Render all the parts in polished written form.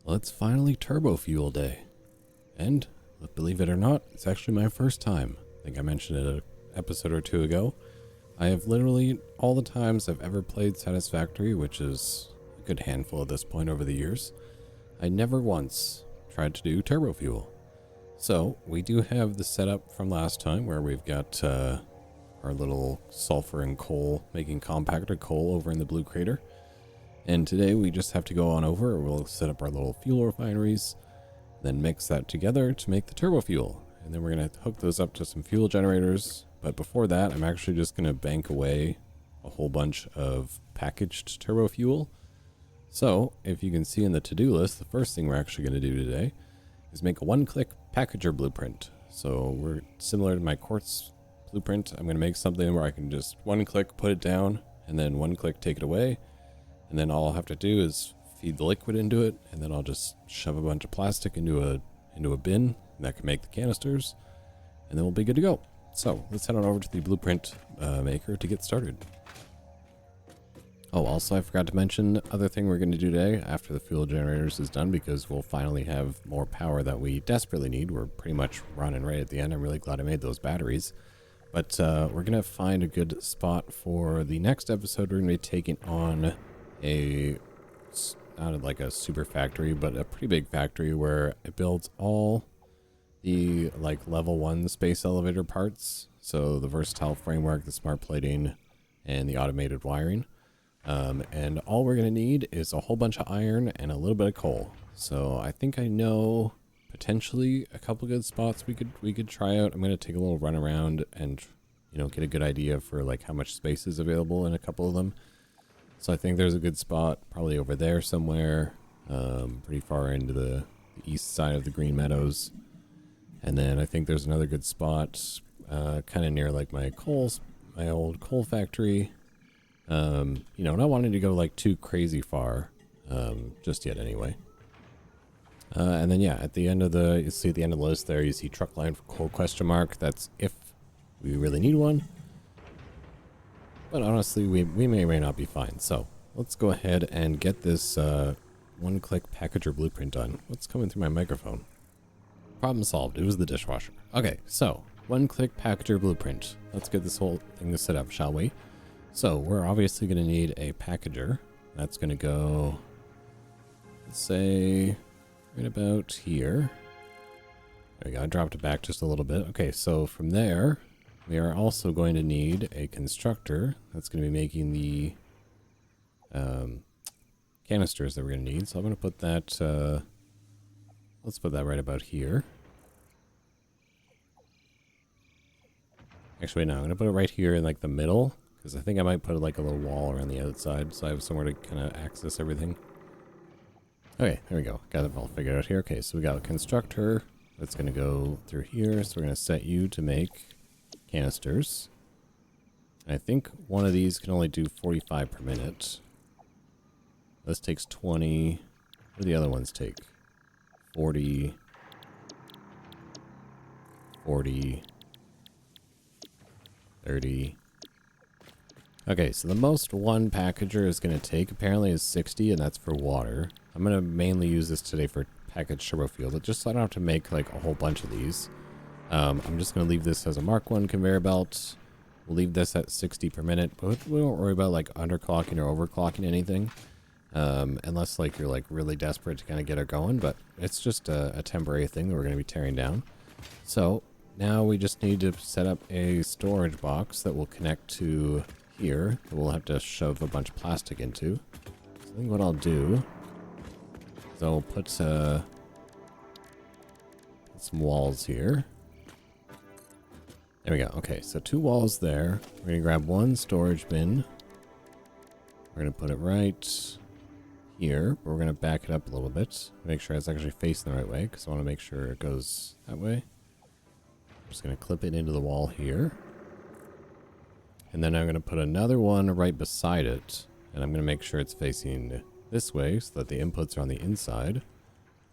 Well, it's finally turbo fuel day. And, believe it or not, it's actually my first time. I think I mentioned it an episode or two ago. I have literally, all the times I've ever played Satisfactory, which is a good handful at this point over the years, I never once tried to do turbo fuel. So, we do have the setup from last time where we've got our little sulfur and coal, making compactor coal over in the blue crater. And today we just have to go on over, we'll set up our little fuel refineries, then mix that together to make the turbo fuel. And then we're going to hook those up to some fuel generators. But before that, I'm actually just going to bank away a whole bunch of packaged turbo fuel. So, if you can see in the to-do list, the first thing we're actually going to do today is make a one-click packager blueprint. So we're similar to my quartz blueprint. I'm going to make something where I can just one-click put it down, and then one-click take it away. And then all I'll have to do is feed the liquid into it, and then I'll just shove a bunch of plastic into a bin, and that can make the canisters, and then we'll be good to go. So let's head on over to the blueprint maker to get started. Oh, also I forgot to mention the other thing we're going to do today after the fuel generators is done, because we'll finally have more power that we desperately need. We're pretty much running right at the end. I'm really glad I made those batteries. But we're going to find a good spot for the next episode. We're going to be taking on not like a super factory, but a pretty big factory where it builds all the like level 1 space elevator parts. So the versatile framework, the smart plating, and the automated wiring. And all we're going to need is a whole bunch of iron and a little bit of coal. So I think I know potentially a couple good spots we could try out. I'm going to take a little run around and, get a good idea for like how much space is available in a couple of them. So I think there's a good spot probably over there somewhere, pretty far into the east side of the Green Meadows. And then I think there's another good spot kind of near like my old coal factory. Not wanting to go like too crazy far just yet anyway. And then yeah, at the end of you see at the end of the list there, you see truck line for coal ? That's if we really need one. But honestly, we may or may not be fine. So let's go ahead and get this one-click packager blueprint done. What's coming through my microphone? Problem solved. It was the dishwasher. Okay, so one-click packager blueprint. Let's get this whole thing set up, shall we? So we're obviously going to need a packager. That's going to go, let's say, right about here. There we go. I dropped it back just a little bit. Okay, so from there, we are also going to need a constructor that's going to be making the canisters that we're going to need. So I'm going to put that, let's put that right about here. Actually, no, I'm going to put it right here in like the middle, because I think I might put like a little wall around the outside so I have somewhere to kind of access everything. Okay, there we go. Got it all figured out here. Okay, so we got a constructor that's going to go through here. So we're going to set you to make canisters. I think one of these can only do 45 per minute. This takes 20. What do the other ones take? 40. 40. 30. Okay, so the most one packager is going to take apparently is 60, and that's for water. I'm going to mainly use this today for packaged turbo fuel, but just so I don't have to make like a whole bunch of these. I'm just going to leave this as a Mark 1 conveyor belt. We'll leave this at 60 per minute, but we won't worry about like underclocking or overclocking anything. Unless like you're like really desperate to kind of get it going, but it's just a temporary thing that we're going to be tearing down. So now we just need to set up a storage box that will connect to here that we'll have to shove a bunch of plastic into. So I think what I'll do is I'll put some walls here. There we go. Okay, so 2 walls there. We're going to grab one storage bin. We're going to put it right here, but we're going to back it up a little bit. Make sure it's actually facing the right way, because I want to make sure it goes that way. I'm just going to clip it into the wall here. And then I'm going to put another one right beside it. And I'm going to make sure it's facing this way so that the inputs are on the inside.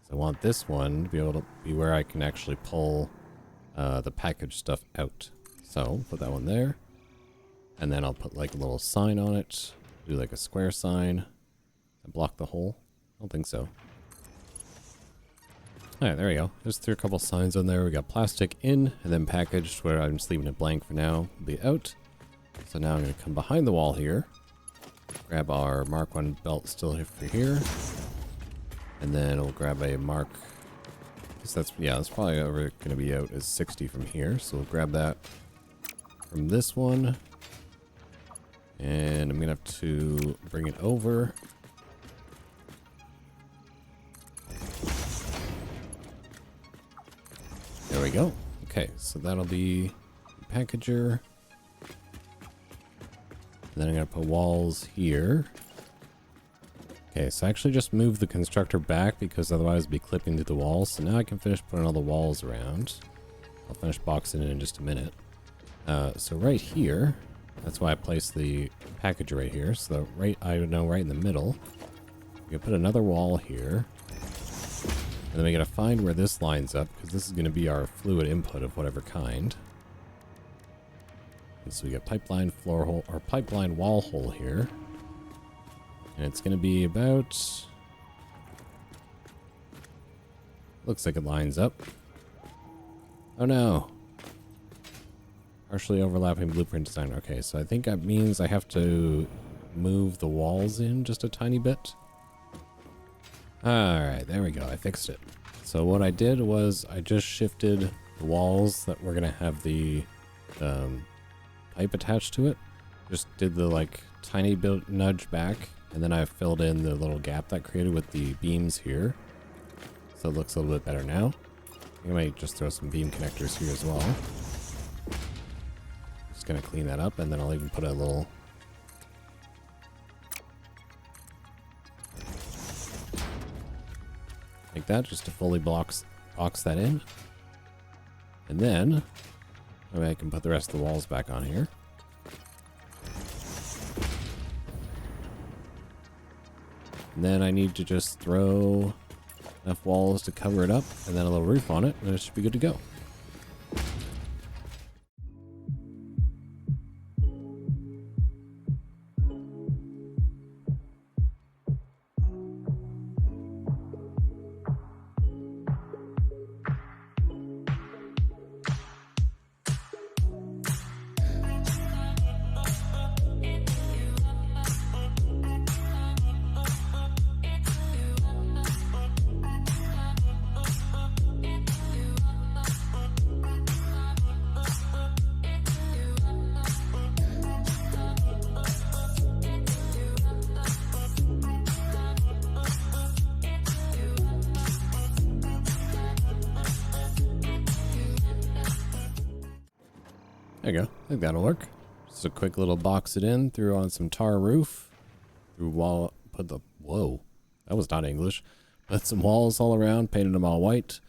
So I want this one to be able to be where I can actually pull the packaged stuff out. So put that one there. And then I'll put like a little sign on it. Do like a square sign. And block the hole. I don't think so. Alright, there we go. Just threw a couple signs on there. We got plastic in and then packaged, where I'm just leaving it blank for now. It'll be out. So now I'm going to come behind the wall here. Grab our Mark 1 belt still for here. And then we'll grab a Mark... I guess that's, yeah, that's probably over going to be out as 60 from here. So we'll grab that from this one. And I'm going to have to bring it over. There we go. Okay, so that'll be the packager. And then I'm going to put walls here. Okay, so I actually just moved the constructor back because otherwise it'd be clipping to the walls. So now I can finish putting all the walls around. I'll finish boxing it in just a minute. So right here, that's why I placed the packager right here. So right, I don't know, right in the middle. We can put another wall here. And then we gotta find where this lines up, because this is gonna be our fluid input of whatever kind. And so we got pipeline floor hole, or pipeline wall hole here. And it's gonna be about... Looks like it lines up. Oh no! Partially overlapping blueprint design. Okay, so I think that means I have to move the walls in just a tiny bit. Alright, there we go. I fixed it. So what I did was I just shifted the walls that were going to have the pipe attached to it. Just did the like tiny bit nudge back, and then I filled in the little gap that created with the beams here. So it looks a little bit better now. I might just throw some beam connectors here as well. Just going to clean that up, and then I'll even put a little... like that, just to fully box that in. And then I can put the rest of the walls back on here. And then I need to just throw enough walls to cover it up, and then a little roof on it, and it should be good to go. There you go. I think that'll work. Just a quick little box it in, threw on some tar roof, through wall, put the, whoa, that was not English. Put some walls all around, painted them all white.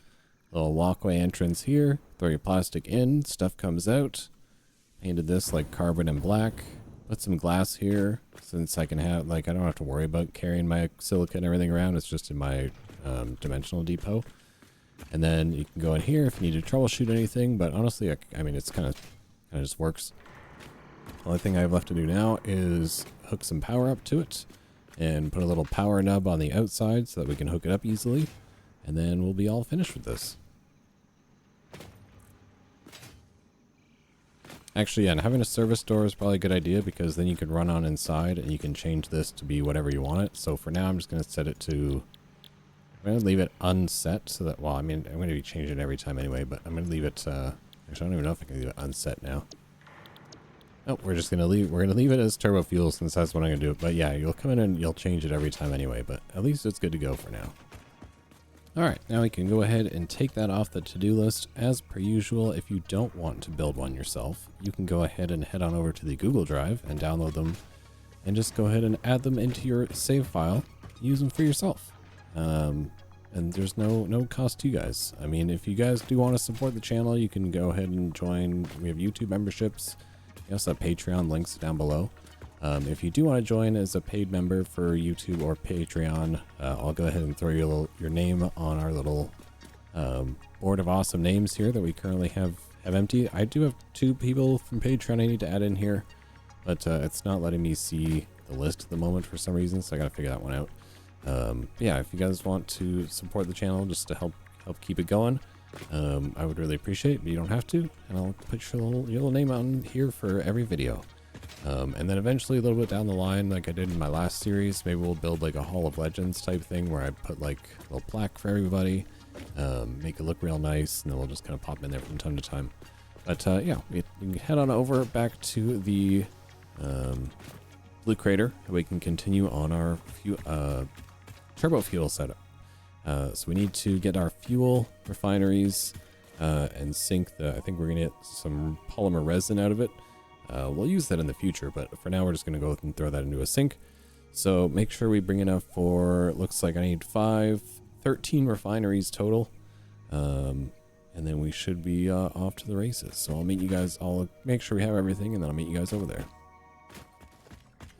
Little walkway entrance here, throw your plastic in, stuff comes out. Painted this like carbon and black. Put some glass here, since I can have, like, I don't have to worry about carrying my silica and everything around. It's just in my dimensional depot. And then you can go in here if you need to troubleshoot anything, but honestly, I mean, it's kind of just works. The only thing I have left to do now is hook some power up to it and put a little power nub on the outside so that we can hook it up easily, and then we'll be all finished with this. Actually, yeah, and having a service door is probably a good idea, because then you can run on inside and you can change this to be whatever you want it. So for now, I'm just going to set it to... I'm going to leave it unset so that, well, I mean, I'm going to be changing it every time anyway, but I'm going to leave it, actually, I don't even know if I can leave it unset now. Oh, we're just going to leave it as turbo fuel, since that's what I'm going to do. But yeah, you'll come in and you'll change it every time anyway, but at least it's good to go for now. Alright, now we can go ahead and take that off the to-do list. As per usual, if you don't want to build one yourself, you can go ahead and head on over to the Google Drive and download them, and just go ahead and add them into your save file. Use them for yourself. And there's no cost to you guys. I mean, if you guys do want to support the channel, you can go ahead and join. We have YouTube memberships. We also have Patreon, links down below. If you do want to join as a paid member for YouTube or Patreon, I'll go ahead and throw your name on our little board of awesome names here that we currently have empty. I do have 2 people from Patreon I need to add in here, but it's not letting me see the list at the moment for some reason, so I gotta figure that one out. Yeah, if you guys want to support the channel just to help help keep it going, I would really appreciate it, but you don't have to, and I'll put your little name on here for every video. And then eventually a little bit down the line, like I did in my last series, maybe we'll build like a Hall of Legends type thing where I put like a little plaque for everybody, make it look real nice, and then we'll just kind of pop in there from time to time. But yeah, we can head on over back to the Blue Crater, and we can continue on our turbo fuel setup. So we need to get our fuel refineries and sink I think we're gonna get some polymer resin out of it. We'll use that in the future, but for now we're just gonna go and throw that into a sink. So make sure we bring enough for, looks like I need 13 refineries total. And then we should be off to the races. So I'll meet you guys, I'll make sure we have everything, and then I'll meet you guys over there.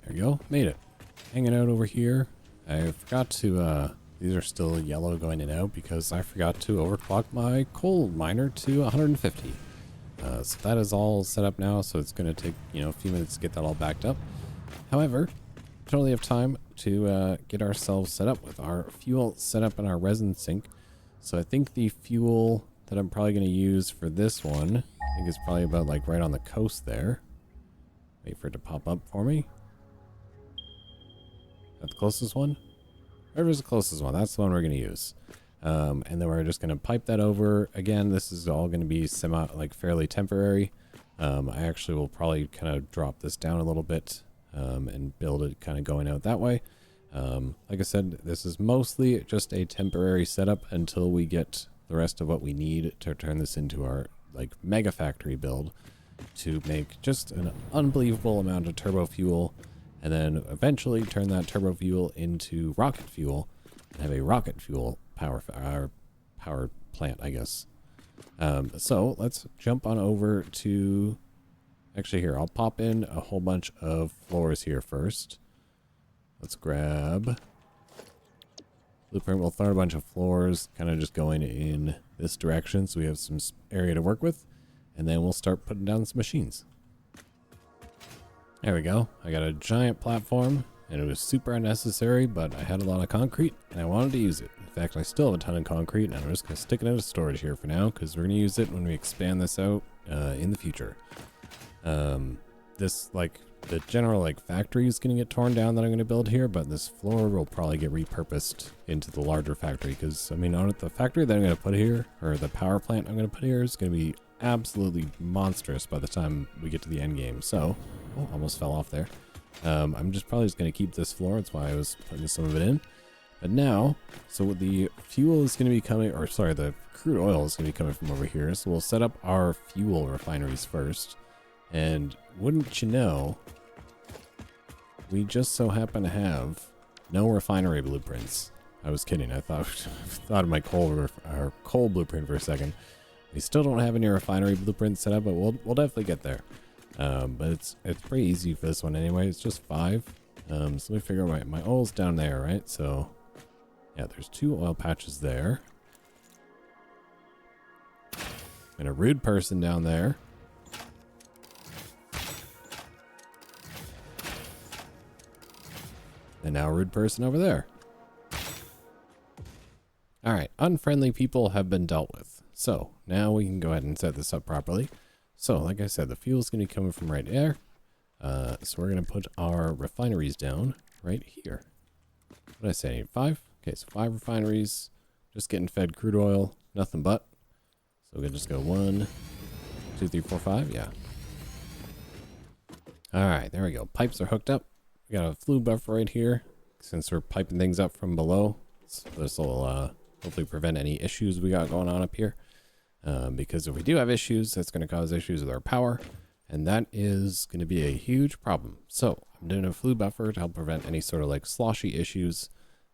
There we go, made it. Hanging out over here. I forgot to, these are still yellow going in and out because I forgot to overclock my coal miner to 150. So that is all set up now, so it's going to take, a few minutes to get that all backed up. However, we totally have time to get ourselves set up with our fuel set up in our resin sink. So I think the fuel that I'm probably going to use for this one, I think it's probably about like right on the coast there. Wait for it to pop up for me. Is that the closest one? Whatever's the closest one, that's the one we're going to use. And then we're just going to pipe that over. Again, this is all going to be fairly temporary. I actually will probably kind of drop this down a little bit and build it kind of going out that way. Like I said, this is mostly just a temporary setup until we get the rest of what we need to turn this into our mega factory build to make just an unbelievable amount of turbo fuel, and then eventually turn that turbo fuel into rocket fuel and have a rocket fuel power plant, I guess. So let's jump on over to, actually here, I'll pop in a whole bunch of floors here first. Let's grab blueprint. We'll throw a bunch of floors kind of just going in this direction so we have some area to work with, and then we'll start putting down some machines. There we go. I got a giant platform, and it was super unnecessary, but I had a lot of concrete and I wanted to use it. In fact, I still have a ton of concrete, and I'm just going to stick it into storage here for now because we're going to use it when we expand this out in the future. This the general factory is going to get torn down that I'm going to build here, but this floor will probably get repurposed into the larger factory because, I mean, on the factory that I'm going to put here, or the power plant I'm going to put here, is going to be absolutely monstrous by the time we get to the end game. So, oh, almost fell off there. I'm probably just going to keep this floor. That's why I was putting some of it in. But now, so the fuel is going to be coming, or sorry, the crude oil is going to be coming from over here. So we'll set up our fuel refineries first. And wouldn't you know, we just so happen to have no refinery blueprints. I was kidding. I thought of my coal blueprint for a second. We still don't have any refinery blueprints set up, but we'll definitely get there. But it's pretty easy for this one anyway. It's just 5. So let me figure out my oil's down there, right? So yeah, there's 2 oil patches there. And a rude person down there. And now a rude person over there. Alright, unfriendly people have been dealt with. So now we can go ahead and set this up properly. So like I said, the fuel's going to be coming from right there. So we're going to put our refineries down right here. What did I say? I need 5? Okay, so 5 refineries. Just getting fed crude oil. Nothing but. So we're going to just go 1, 2, 3, 4, 5. Yeah. Alright, there we go. Pipes are hooked up. We got a flue buffer right here. Since we're piping things up from below. So this will hopefully prevent any issues we got going on up here. Because if we do have issues, that's going to cause issues with our power. And that is going to be a huge problem. So I'm doing a flue buffer to help prevent any sort of sloshy issues.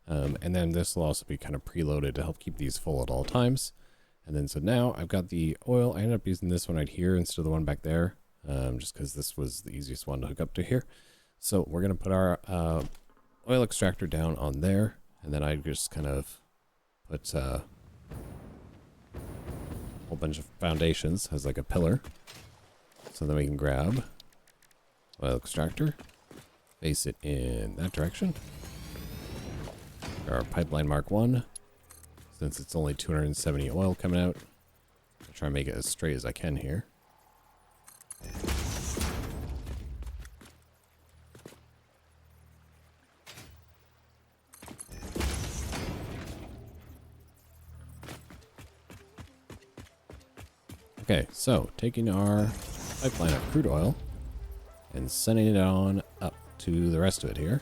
And then this will also be kind of preloaded to help keep these full at all times. And then so now I've got the oil. I ended up using this one right here instead of the one back there. Just because this was the easiest one to hook up to here. So we're going to put our oil extractor down on there. And then I just kind of put a whole bunch of foundations as like a pillar. So then we can grab oil extractor, face it in that direction. Our pipeline mark 1, since it's only 270 oil coming out. I'll try and make it as straight as I can here. Okay, so taking our pipeline of crude oil and sending it on up to the rest of it here.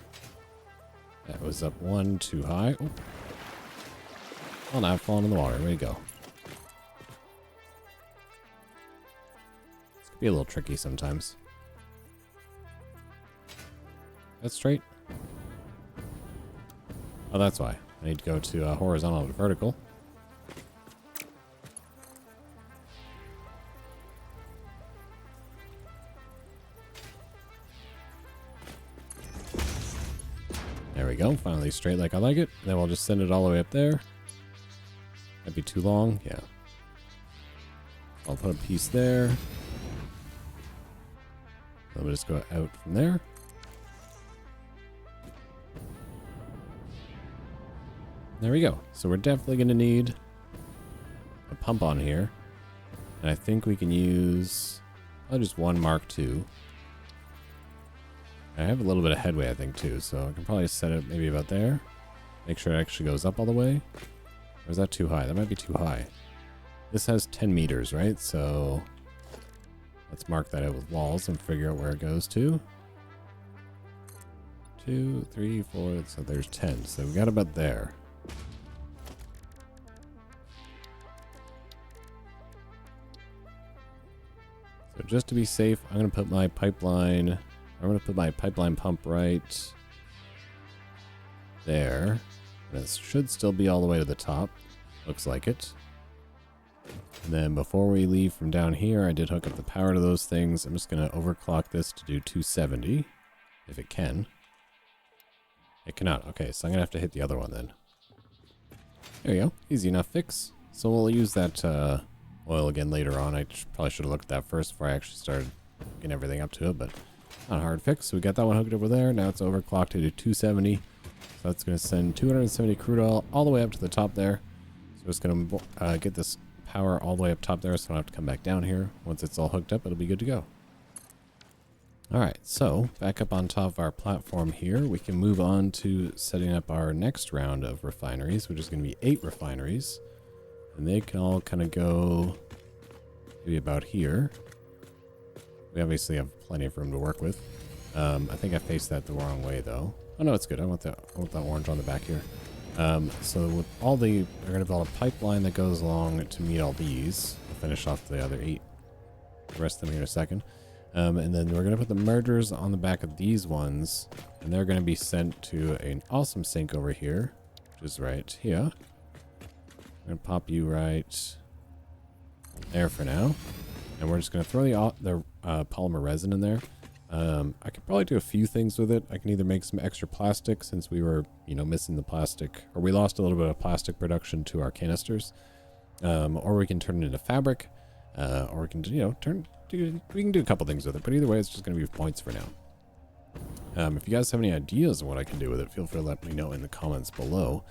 That was up one too high. Oh. Well, now I've fallen in the water. Way to go. This could be a little tricky sometimes. That's straight. Oh, that's why. I need to go to horizontal to vertical. There we go. Finally straight like I like it. Then we'll just send it all the way up there. That'd be too long. Yeah. I'll put a piece there. Then we'll just go out from there. There we go. So we're definitely going to need a pump on here. And I think we can use just one Mark II. I have a little bit of headway, I think, too, so I can probably set it maybe about there. Make sure it actually goes up all the way. Or is that too high? That might be too high. This has 10 meters, right? So let's mark that out with walls and figure out where it goes to. 2, 3, 4, so there's 10. So we got about there. So just to be safe, I'm going to put my pipeline... I'm going to put my pipeline pump right there. This should still be all the way to the top. Looks like it. And then before we leave from down here, I did hook up the power to those things. I'm just going to overclock this to do 270, if it can. It cannot. Okay, so I'm going to have to hit the other one then. There we go. Easy enough fix. So we'll use that oil again later on. I probably should have looked at that first before I actually started getting everything up to it, but... not a hard fix. So we got that one hooked over there. Now it's overclocked to do 270. So that's going to send 270 crude oil all the way up to the top there. So it's going to get this power all the way up top there, so I don't have to come back down here. Once it's all hooked up, it'll be good to go. Alright, so back up on top of our platform here, we can move on to setting up our next round of refineries, which is going to be 8 refineries. And they can all kind of go maybe about here. We obviously have plenty of room to work with. I think I faced that the wrong way, though. Oh, no, it's good. I want that orange on the back here. So with all we're going to build a pipeline that goes along to meet all these. I'll finish off the other 8. The rest of them here in a second. And then we're going to put the mergers on the back of these ones. And they're going to be sent to an awesome sink over here, which is right here. I'm going to pop you right there for now. And we're just going to throw the polymer resin in there. I could probably do a few things with it. I can either make some extra plastic since we were, missing the plastic, or we lost a little bit of plastic production to our canisters. Or we can turn it into fabric, or we can, we can do a couple things with it. But either way, it's just going to be points for now. If you guys have any ideas on what I can do with it, feel free to let me know in the comments below.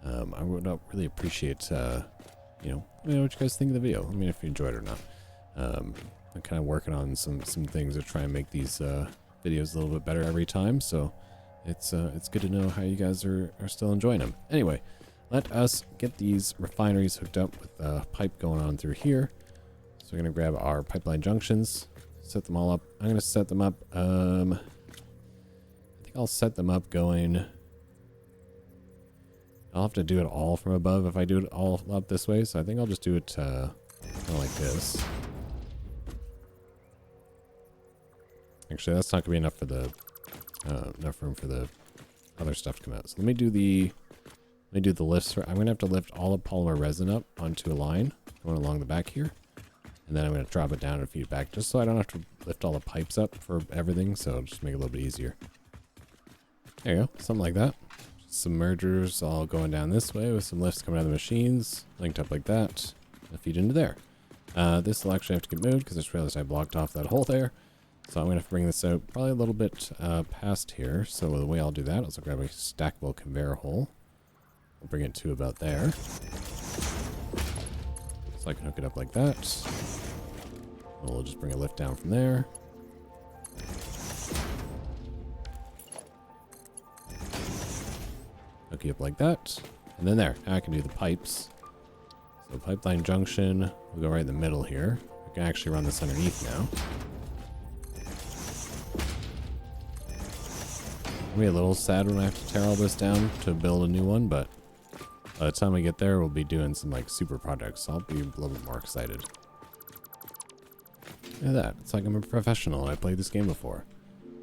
I would really appreciate, what you guys think of the video. I mean, if you enjoyed it or not. I'm kind of working on some things to try and make these videos a little bit better every time, so it's good to know how you guys are still enjoying them. Anyway, let us get these refineries hooked up with a pipe going on through here. So we're going to grab our pipeline junctions, set them all up. I'm going to set them up, I think I'll set them up going... I'll have to do it all from above if I do it all up this way, so I think I'll just do it kind of like this. Actually, that's not gonna be enough for the enough room for the other stuff to come out. So let me do the lifts. I'm gonna have to lift all the polymer resin up onto a line going along the back here, and then I'm gonna drop it down and feed it back, just so I don't have to lift all the pipes up for everything. So just make it a little bit easier. There you go, something like that. Some mergers all going down this way with some lifts coming out of the machines, linked up like that, and feed into there. This will actually have to get moved because I just realized I blocked off that hole there. So I'm going to have to bring this out probably a little bit past here. So the way I'll do that is I'll grab a stackable conveyor hole. We'll bring it to about there. So I can hook it up like that. And we'll just bring a lift down from there. Hook you up like that. And then there, now I can do the pipes. So pipeline junction will go right in the middle here. We can actually run this underneath now. I'll be a little sad when I have to tear all this down to build a new one, but by the time we get there, we'll be doing some like super projects, so I'll be a little bit more excited. Look at that. It's like I'm a professional and I played this game before.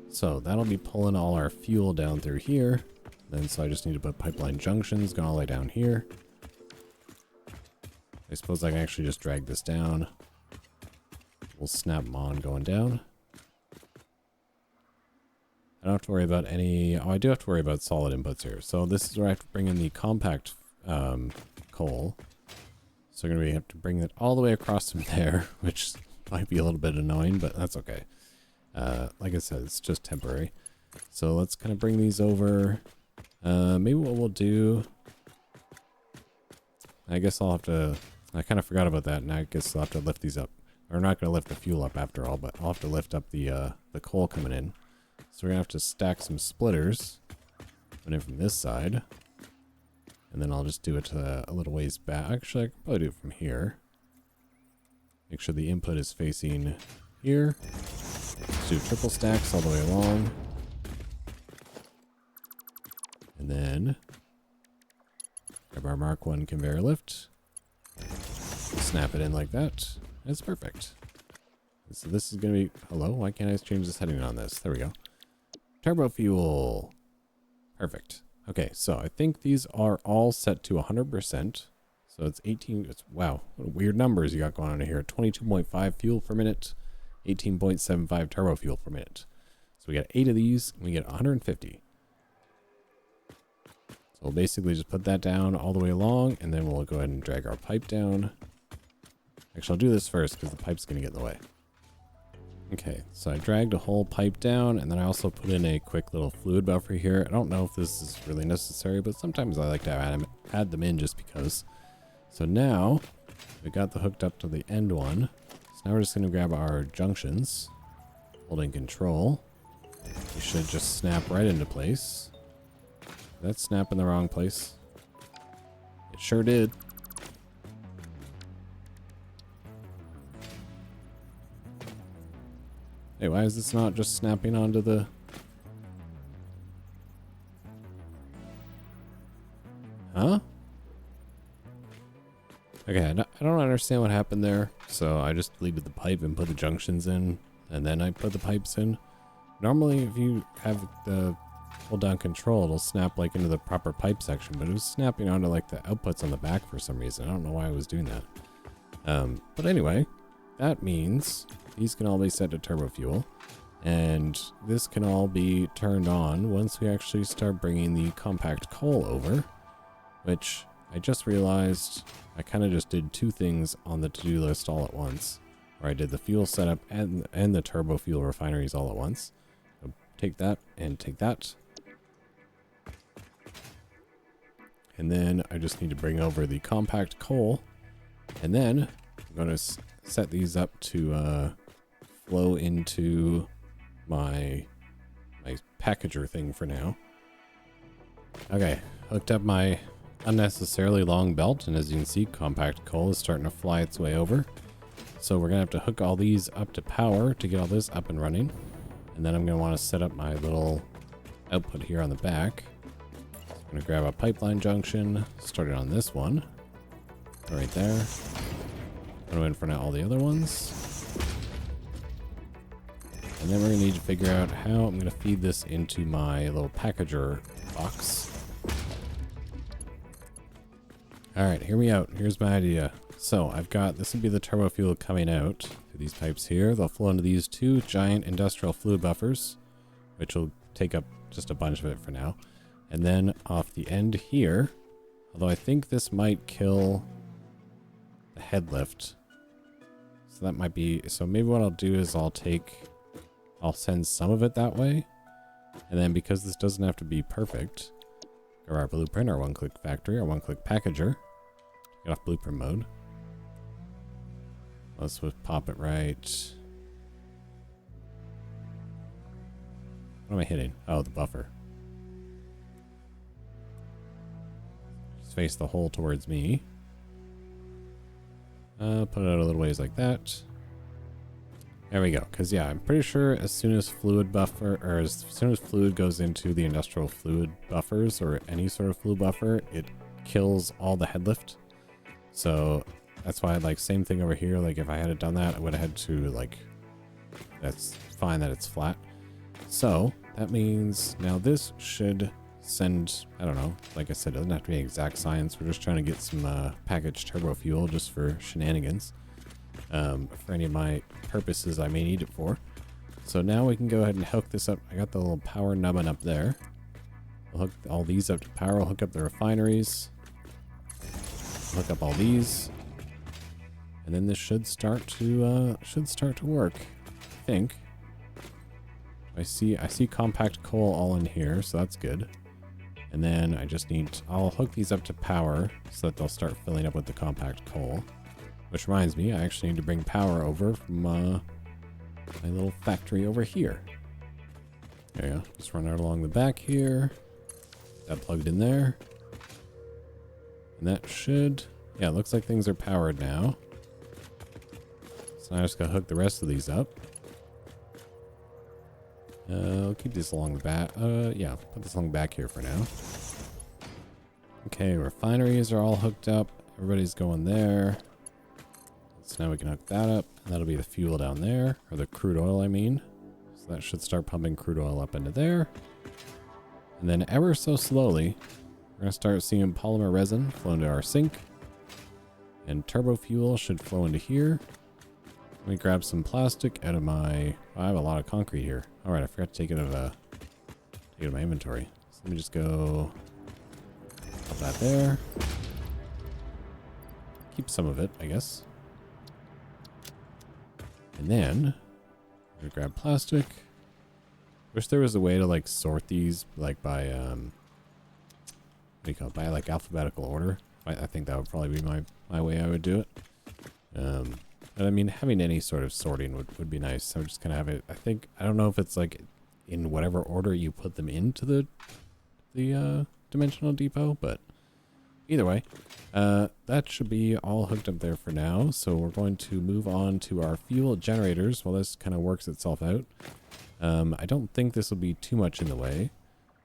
So that'll be pulling all our fuel down through here. Then so I just need to put pipeline junctions going all the way down here. I suppose I can actually just drag this down. We'll snap them on going down. I don't have to worry about any... Oh, I do have to worry about solid inputs here. So this is where I have to bring in the compact coal. So we're going to have to bring it all the way across from there, which might be a little bit annoying, but that's okay. Like I said, it's just temporary. So let's kind of bring these over. Maybe what we'll do... I guess I'll have to... I kind of forgot about that, and I guess I'll have to lift these up. We're not going to lift the fuel up after all, but I'll have to lift up the coal coming in. So we're going to have to stack some splitters coming in from this side. And then I'll just do it a little ways back. Actually, I can probably do it from here. Make sure the input is facing here. Let's do triple stacks all the way along. And then grab our Mark 1 conveyor lift. Snap it in like that. That's perfect. So this is going to be... Hello? Why can't I change the setting on this? There we go. Turbo fuel. Perfect. Okay, so I think these are all set to 100%. So it's 18... wow, what weird numbers you got going on here. 22.5 fuel per minute. 18.75 turbo fuel per minute. So we got 8 of these, and we get 150. So we'll basically just put that down all the way along, and then we'll go ahead and drag our pipe down. Actually, I'll do this first, because the pipe's going to get in the way. Okay, so I dragged a whole pipe down, and then I also put in a quick little fluid buffer here. I don't know if this is really necessary, but sometimes I like to add them in just because. So now, we got the hooked up to the end one. So now we're just going to grab our junctions, holding control. We should just snap right into place. Did that snap in the wrong place? It sure did. Hey, why is this not just snapping onto the... Huh? Okay, I don't understand what happened there. So I just deleted the pipe and put the junctions in, and then I put the pipes in. Normally, if you have the hold down control, it'll snap like into the proper pipe section, but it was snapping onto like the outputs on the back for some reason. I don't know why I was doing that. But anyway, that means these can all be set to turbo fuel, and this can all be turned on once we actually start bringing the compact coal over, which I just realized I kind of just did two things on the to-do list all at once, where I did the fuel setup and the turbo fuel refineries all at once. So take that and take that. And then I just need to bring over the compact coal, and then I'm going to set these up to flow into my packager thing for now. Okay, hooked up my unnecessarily long belt, and as you can see, compact coal is starting to fly its way over. So we're gonna have to hook all these up to power to get all this up and running, and then I'm gonna want to set up my little output here on the back. So I'm gonna grab a pipeline junction, start it on this one right there. I'm gonna in all the other ones, and then we're gonna need to figure out how I'm gonna feed this into my little packager box. Alright, hear me out. Here's my idea. So I've got, this would be the turbo fuel coming out through these pipes here. They'll flow into these two giant industrial fluid buffers, which will take up just a bunch of it for now. And then off the end here, although I think this might kill the head lift. So that might be, so maybe what I'll do is I'll send some of it that way. And then because this doesn't have to be perfect, grab our blueprint, our one-click factory, our one-click packager. Get off blueprint mode. Let's pop it right. What am I hitting? Oh, the buffer. Just face the hole towards me. Put it out a little ways like that. There we go. Because yeah, I'm pretty sure as soon as fluid buffer, or as soon as fluid goes into the industrial fluid buffers or any sort of fluid buffer, it kills all the head lift. So that's why, like, same thing over here. Like, if I had done that, I would have had to, like, that's fine that it's flat. So that means now this should send, I don't know, like I said, it doesn't have to be exact science. We're just trying to get some packaged turbo fuel just for shenanigans. For any of my purposes I may need it for. So now we can go ahead and hook this up. I got the little power nubbin up there. We'll hook all these up to power. We'll hook up the refineries. Hook up all these. And then this should start to work, I think. I see compact coal all in here, so that's good. And then I just need, I'll hook these up to power so that they'll start filling up with the compact coal. Which reminds me, I actually need to bring power over from my little factory over here. There you go. Just run it along the back here. That plugged in there. And that should, yeah, it looks like things are powered now. So now I just gotta hook the rest of these up. I'll keep this along the back. Yeah, put this along the back here for now. Okay, refineries are all hooked up. Everybody's going there. So now we can hook that up. And that'll be the fuel down there, or the crude oil, I mean. So that should start pumping crude oil up into there. And then ever so slowly, we're going to start seeing polymer resin flow into our sink. And turbo fuel should flow into here. Let me grab some plastic out of my... I have a lot of concrete here. Alright, I forgot to take it out of my inventory. So let me just go... Put that there. Keep some of it, I guess. And then... I'm gonna grab plastic. Wish there was a way to, like, sort these, like, by, what do you call it? By, like, alphabetical order. I think that would probably be my way I would do it. But I mean, having any sort of sorting would be nice. So I'm just gonna have it, I don't know if it's like in whatever order you put them into the dimensional depot, but either way, that should be all hooked up there for now. So we're going to move on to our fuel generators while this kind of works itself out. I don't think this will be too much in the way.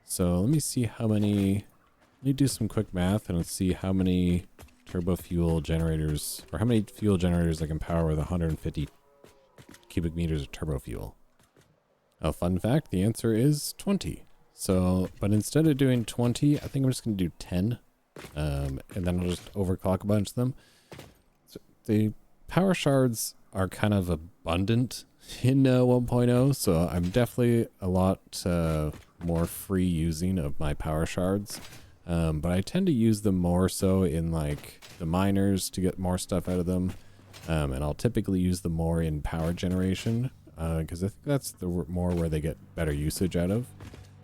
So let me see how many, let me do some quick math and let's see how many turbo fuel generators, or how many fuel generators I can power with 150 cubic meters of turbo fuel. A fun fact, the answer is 20. So, but instead of doing 20, I think I'm just going to do 10. And then I'll just overclock a bunch of them. So the power shards are kind of abundant in 1.0, so I'm definitely a lot more free using of my power shards. But I tend to use them more so in like the miners to get more stuff out of them. And I'll typically use them more in power generation because I think that's the more where they get better usage out of.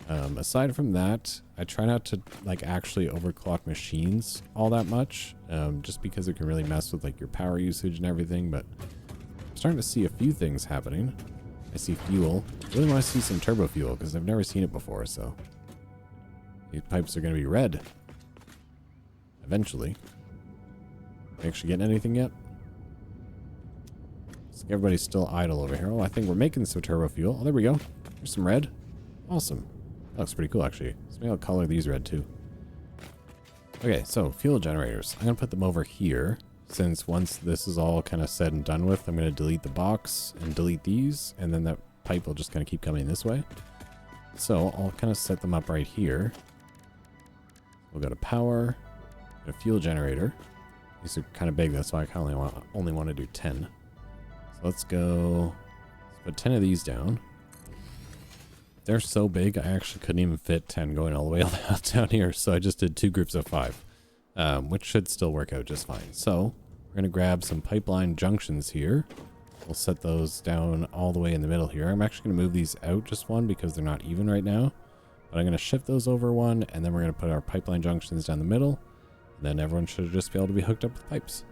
Aside from that, I try not to like actually overclock machines all that much, just because it can really mess with like your power usage and everything. But I'm starting to see a few things happening. I see fuel. I really want to see some turbo fuel because I've never seen it before, so... These pipes are going to be red. Eventually. Actually getting anything yet? Everybody's still idle over here. Oh, I think we're making some turbo fuel. Oh, there we go. There's some red. Awesome. That looks pretty cool, actually. So maybe I'll color these red, too. Okay, so fuel generators. I'm going to put them over here. Since once this is all kind of said and done with, I'm going to delete the box and delete these. And then that pipe will just kind of keep coming this way. So I'll kind of set them up right here. We'll go to power, a fuel generator. These are kind of big, that's why I kind of only want to do 10. So let's put 10 of these down. They're so big, I actually couldn't even fit 10 going all the way down here, so I just did 2 groups of 5, which should still work out just fine. So we're going to grab some pipeline junctions here. We'll set those down all the way in the middle here. I'm actually going to move these out just one because they're not even right now. But I'm going to shift those over one, and then we're going to put our pipeline junctions down the middle. And then everyone should just be able to be hooked up with pipes.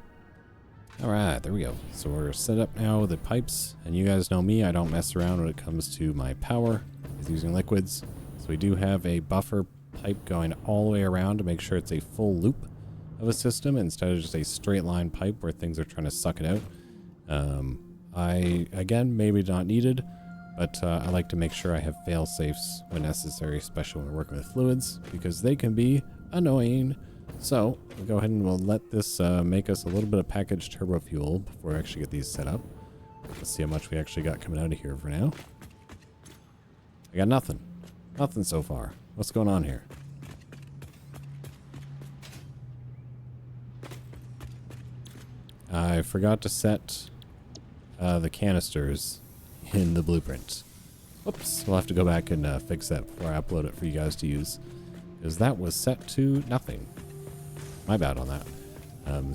All right, there we go. So we're set up now with the pipes, and you guys know me, I don't mess around when it comes to my power. Is using liquids. So we do have a buffer pipe going all the way around to make sure it's a full loop of a system instead of just a straight line pipe where things are trying to suck it out. Again, maybe not needed, but I like to make sure I have fail safes when necessary, especially when we're working with fluids, because they can be annoying. So we'll go ahead and we'll let this make us a little bit of packaged turbo fuel before we actually get these set up. Let's see how much we actually got coming out of here for now. I got nothing. Nothing so far. What's going on here? I forgot to set the canisters in the blueprint. Whoops. We'll have to go back and fix that before I upload it for you guys to use, because that was set to nothing. My bad on that.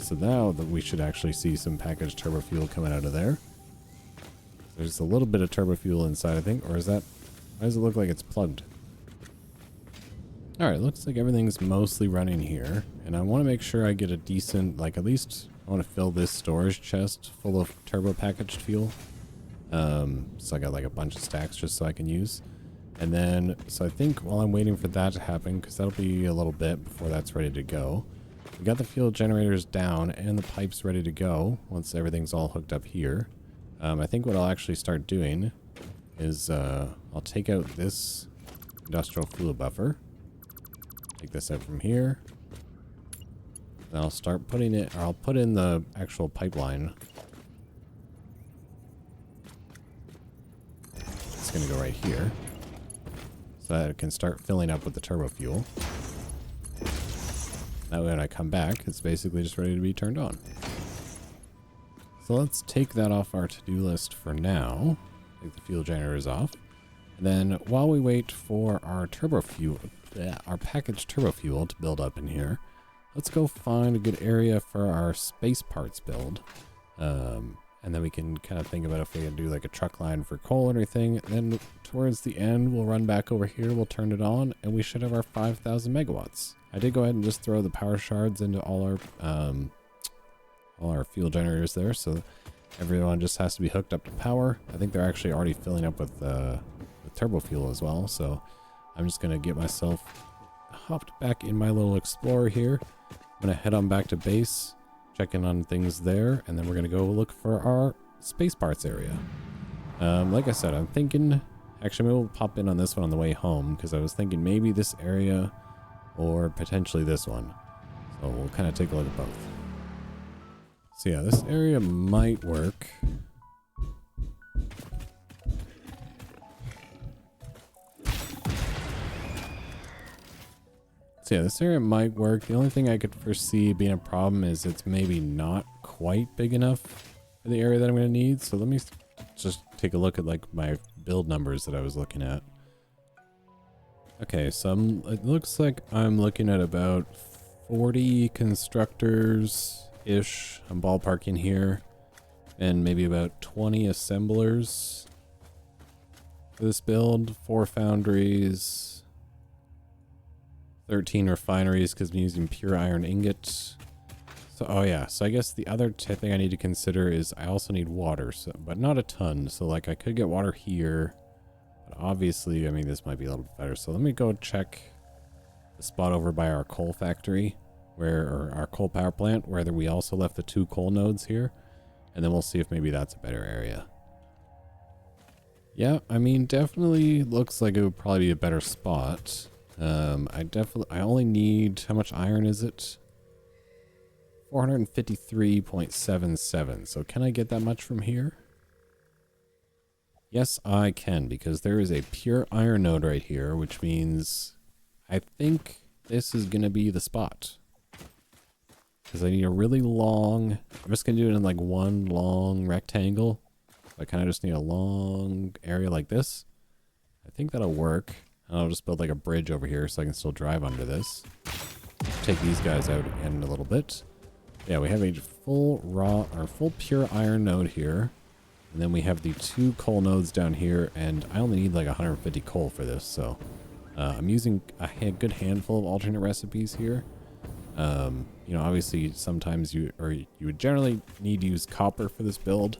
So now that we should actually see some packaged turbo fuel coming out of there. There's a little bit of turbo fuel inside, I think, or is that... Why does it look like it's plugged? Alright, looks like everything's mostly running here. And I want to make sure I get a decent, like at least I want to fill this storage chest full of turbo packaged fuel. So I got like a bunch of stacks just so I can use. And then, so I think while I'm waiting for that to happen, because that'll be a little bit before that's ready to go. We got the fuel generators down and the pipes ready to go once everything's all hooked up here. I think what I'll actually start doing is I'll take out this industrial fuel buffer. Take this out from here. Then I'll start putting it, or I'll put in the actual pipeline. It's going to go right here. So that it can start filling up with the turbo fuel. That way when I come back, it's basically just ready to be turned on. So let's take that off our to-do list for now. Take the fuel generators off. And then while we wait for our turbo fuel, our packaged turbo fuel to build up in here, let's go find a good area for our space parts build. And then we can kind of think about if we can do like a truck line for coal or anything. And then towards the end, we'll run back over here, we'll turn it on, and we should have our 5,000 megawatts. I did go ahead and just throw the power shards into all our fuel generators there, so everyone just has to be hooked up to power. I think they're actually already filling up with turbo fuel as well, so I'm just going to get myself hopped back in my little Explorer here. I'm going to head on back to base, check in on things there, and then we're going to go look for our space parts area. Like I said, I'm thinking, actually maybe we'll pop in on this one on the way home, because I was thinking maybe this area or potentially this one. So we'll kind of take a look at both. So yeah, this area might work. So yeah, this area might work. The only thing I could foresee being a problem is it's maybe not quite big enough for the area that I'm going to need. So let me just take a look at like my build numbers that I was looking at. Okay, so it looks like I'm looking at about 40 constructors-ish. I'm ballparking here. And maybe about 20 assemblers for this build. 4 foundries. 13 refineries because I'm using pure iron ingot. So, oh yeah, so I guess the other thing I need to consider is I also need water, so, but not a ton. So like I could get water here. Obviously, I mean, this might be a little bit better. So let me go check the spot over by our coal factory, or our coal power plant, where we also left the 2 coal nodes here. And then we'll see if maybe that's a better area. Yeah, I mean, definitely looks like it would probably be a better spot. I only need, how much iron is it? 453.77. So can I get that much from here? Yes, I can, because there is a pure iron node right here, which means I think this is going to be the spot. Because I need a really long... I'm just going to do it in like one long rectangle. I kind of just need a long area like this. I think that'll work. And I'll just build like a bridge over here so I can still drive under this. Take these guys out in a little bit. Yeah, we have a full pure iron node here. And then we have the 2 coal nodes down here, and I only need like 150 coal for this, so I'm using a good handful of alternate recipes here. You know, obviously sometimes you would generally need to use copper for this build,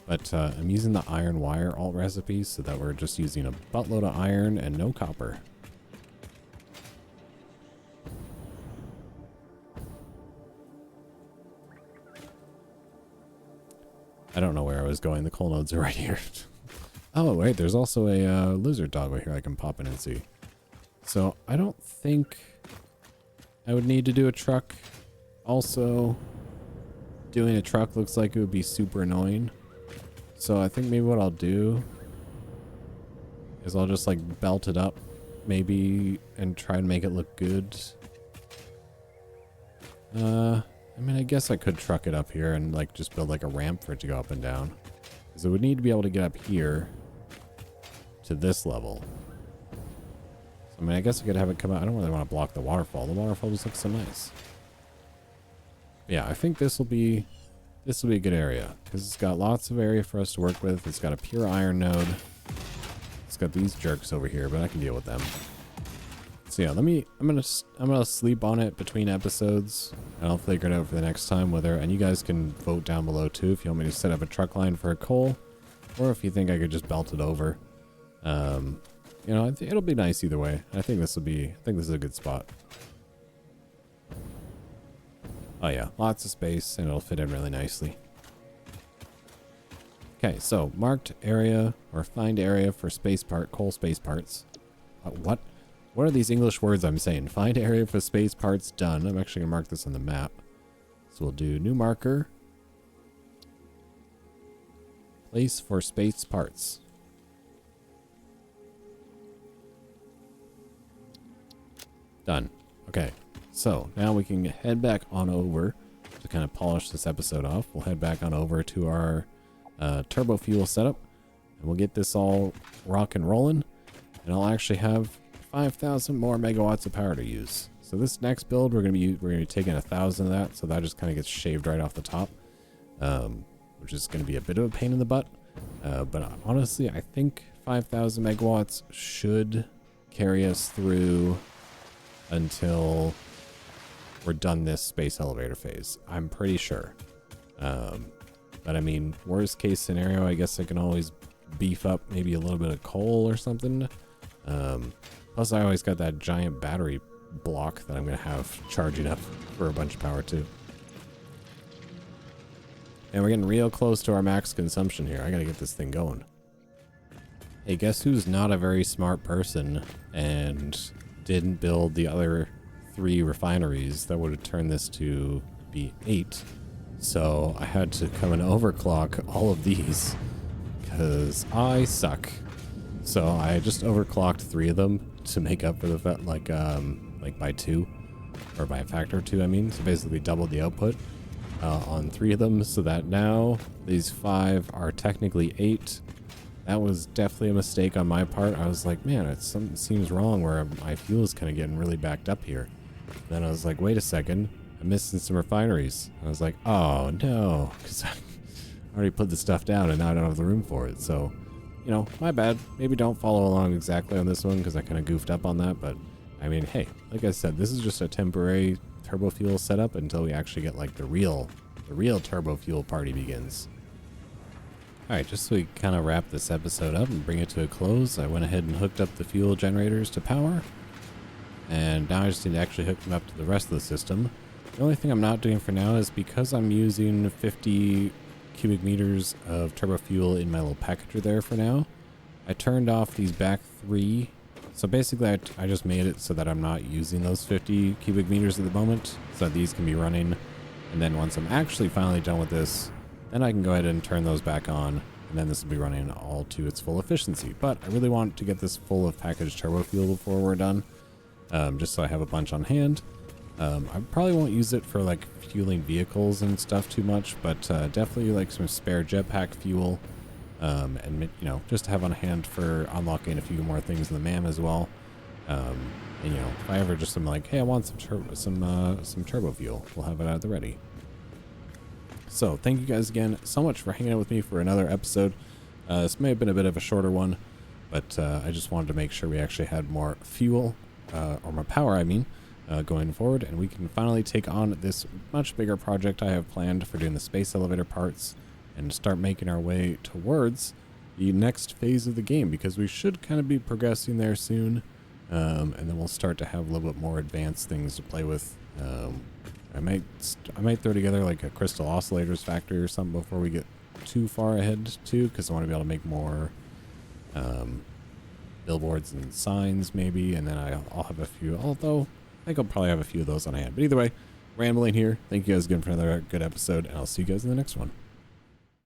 but I'm using the iron wire alt recipe so that we're just using a buttload of iron and no copper. I don't know where I was going. The coal nodes are right here. Oh, wait, there's also a lizard dog right here I can pop in and see. So I don't think I would need to do a truck. Also, doing a truck looks like it would be super annoying. So I think maybe what I'll do is I'll just like belt it up maybe and try and make it look good. I mean, I guess I could truck it up here and like just build like a ramp for it to go up and down. Because it would need to be able to get up here to this level. So, I mean, I guess I could have it come out. I don't really want to block the waterfall. The waterfall just looks so nice. Yeah, I think this will be a good area because it's got lots of area for us to work with. It's got a pure iron node. It's got these jerks over here, but I can deal with them. So yeah, I'm gonna sleep on it between episodes, and I'll figure it out for the next time whether, and you guys can vote down below too if you want me to set up a truck line for a coal, or if you think I could just belt it over. You know, it'll be nice either way. I think this is a good spot. Oh yeah, lots of space, and it'll fit in really nicely. Okay, so marked area or find area for coal space parts. What? What are these English words I'm saying? Find area for space parts done. I'm actually gonna mark this on the map. So we'll do new marker. Place for space parts. Done. Okay. So now we can head back on over to kind of polish this episode off. We'll head back on over to our turbo fuel setup, and we'll get this all rock and rolling, and I'll actually have 5,000 more megawatts of power to use. So this next build, we're gonna be taking 1,000 of that, so that just kind of gets shaved right off the top, which is gonna be a bit of a pain in the butt. But honestly, I think 5,000 megawatts should carry us through until we're done this space elevator phase. I'm pretty sure. But I mean, worst case scenario, I guess I can always beef up maybe a little bit of coal or something. Plus, I always got that giant battery block that I'm going to have charging up for a bunch of power too. And we're getting real close to our max consumption here. I got to get this thing going. Hey, guess who's not a very smart person and didn't build the other 3 refineries that would have turned this to be 8? So I had to come and overclock all of these because I suck. So I just overclocked 3 of them to make up for the fact, like by 2, or by a factor of 2, I mean. So basically doubled the output on 3 of them, so that now these 5 are technically 8. That was definitely a mistake on my part. I was like, man, something seems wrong where my fuel is kind of getting really backed up here. Then I was like, wait a second, I'm missing some refineries. I was like, oh no, because I already put the stuff down and now I don't have the room for it. So, you know, my bad. Maybe don't follow along exactly on this one because I kind of goofed up on that. But I mean, hey, like I said, this is just a temporary turbo fuel setup until we actually get like the real turbo fuel party begins. All right, just so we kind of wrap this episode up and bring it to a close, I went ahead and hooked up the fuel generators to power. And now I just need to actually hook them up to the rest of the system. The only thing I'm not doing for now is because I'm using 50 cubic meters of turbo fuel in my little packager there for now, I turned off these back 3. So basically I just made it so that I'm not using those 50 cubic meters at the moment, so that these can be running. And then once I'm actually finally done with this, then I can go ahead and turn those back on, and then this will be running all to its full efficiency. But I really want to get this full of packaged turbo fuel before we're done, just so I have a bunch on hand. I probably won't use it for like fueling vehicles and stuff too much, but definitely like some spare jetpack fuel, and you know, just to have on hand for unlocking a few more things in the MAM as well. And you know, if I ever just am like, hey, I want some turbo fuel, we'll have it at the ready. So thank you guys again so much for hanging out with me for another episode. This may have been a bit of a shorter one, but I just wanted to make sure we actually had more fuel, or more power, I mean, going forward, and we can finally take on this much bigger project I have planned for doing the space elevator parts and start making our way towards the next phase of the game, because we should kind of be progressing there soon, and then we'll start to have a little bit more advanced things to play with. I might throw together like a crystal oscillators factory or something before we get too far ahead too, because I want to be able to make more billboards and signs maybe, and then I'll have a few, although I think I'll probably have a few of those on hand. But either way, rambling here. Thank you guys again for another good episode, and I'll see you guys in the next one.